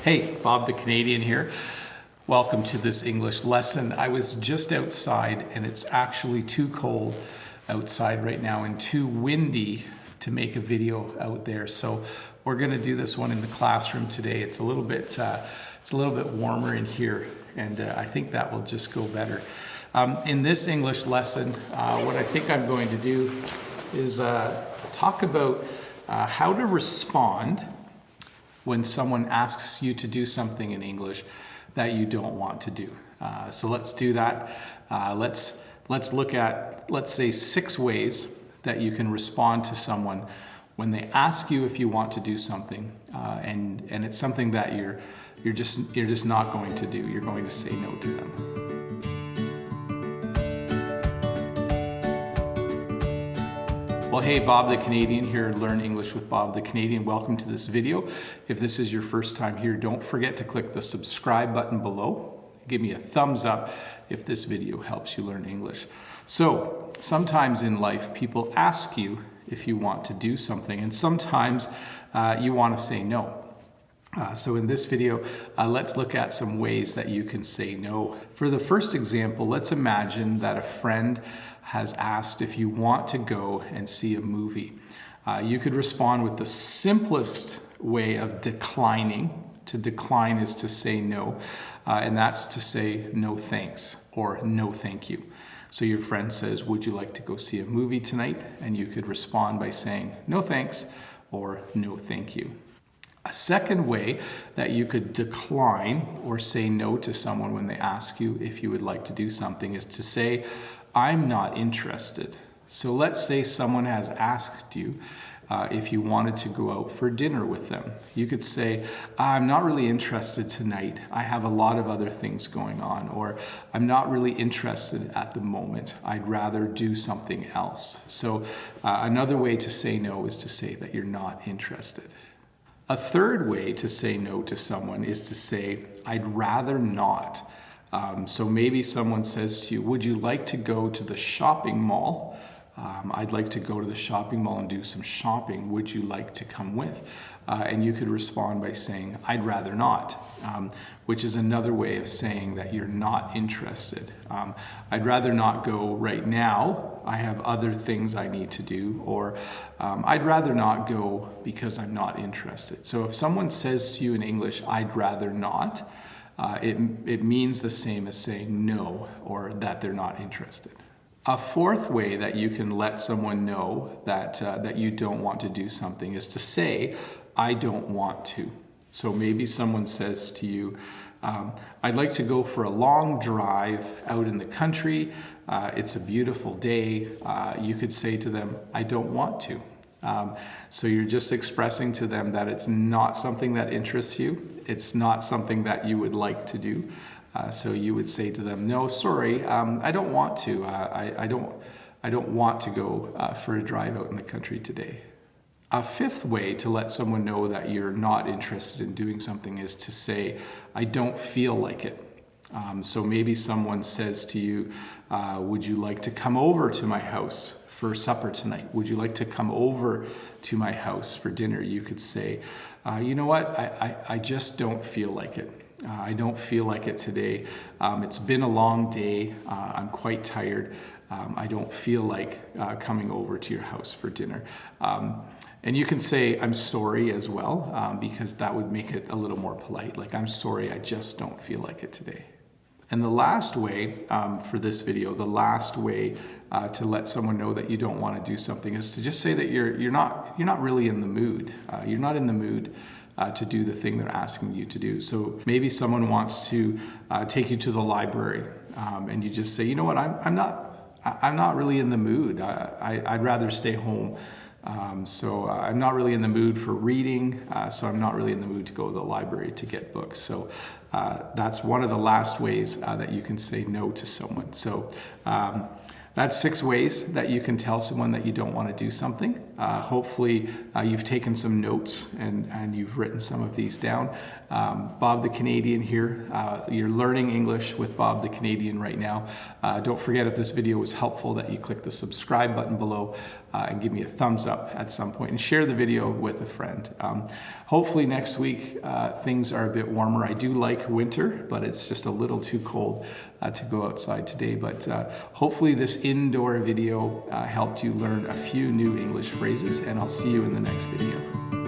Hey, Bob the Canadian here. Welcome to this English lesson. I was just outside and it's actually too cold outside right now and too windy to make a video out there. So we're going to do this one in the classroom today. It's a little bit warmer in here, and I think that will just go better. In this English lesson, what I think I'm going to do is talk about how to respond when someone asks you to do something in English that you don't want to do. So let's do that. Let's look at, let's say, 6 ways that you can respond to someone when they ask you if you want to do something, and it's something that you're just not going to do. You're going to say no to them. Well, hey, Bob the Canadian here, Learn English with Bob the Canadian. Welcome to this video. If this is your first time here, don't forget to click the subscribe button below. Give me a thumbs up if this video helps you learn English. So, sometimes in life, people ask you if you want to do something, and sometimes you want to say no. So in this video, let's look at some ways that you can say no. For the first example, let's imagine that a friend has asked if you want to go and see a movie. You could respond with the simplest way of declining. To decline is to say no, and that's to say no thanks or no thank you. So your friend says, would you like to go see a movie tonight? And you could respond by saying no thanks or no thank you. A second way that you could decline or say no to someone when they ask you if you would like to do something is to say, I'm not interested. So let's say someone has asked you if you wanted to go out for dinner with them. You could say, I'm not really interested tonight. I have a lot of other things going on. Or I'm not really interested at the moment. I'd rather do something else. So another way to say no is to say that you're not interested. A third way to say no to someone is to say, I'd rather not. So maybe someone says to you, would you like to go to the shopping mall? I'd like to go to the shopping mall and do some shopping. Would you like to come with? And you could respond by saying, I'd rather not, which is another way of saying that you're not interested. I'd rather not go right now. I have other things I need to do. Or I'd rather not go because I'm not interested. So if someone says to you in English, I'd rather not, it means the same as saying no or that they're not interested. A fourth way that you can let someone know that you don't want to do something is to say, I don't want to. So maybe someone says to you, I'd like to go for a long drive out in the country. It's a beautiful day. You could say to them, I don't want to. So you're just expressing to them that it's not something that interests you. It's not something that you would like to do. So you would say to them, no, sorry, I don't want to. I don't want to go for a drive out in the country today. A fifth way to let someone know that you're not interested in doing something is to say, I don't feel like it. So maybe someone says to you, would you like to come over to my house for supper tonight? Would you like to come over to my house for dinner? You could say, you know what, I just don't feel like it. I don't feel like it today. It's been a long day. I'm quite tired. I don't feel like coming over to your house for dinner. And you can say, I'm sorry as well, because that would make it a little more polite. Like, I'm sorry, I just don't feel like it today. And the last way for this video, the last way to let someone know that you don't want to do something is to just say that you're not really in the mood. You're not in the mood to do the thing they're asking you to do. So maybe someone wants to take you to the library, and you just say, you know what, I'm not really in the mood. I'd rather stay home. So I'm not really in the mood for reading, so I'm not really in the mood to go to the library to get books. So that's one of the last ways that you can say no to someone. So that's 6 ways that you can tell someone that you don't want to do something. Hopefully you've taken some notes and you've written some of these down. Bob the Canadian here. You're learning English with Bob the Canadian right now. Don't forget, if this video was helpful, that you click the subscribe button below and give me a thumbs up at some point and share the video with a friend. Hopefully next week things are a bit warmer. I do like winter, but it's just a little too cold to go outside today. But hopefully this indoor video helped you learn a few new English phrases, and I'll see you in the next video.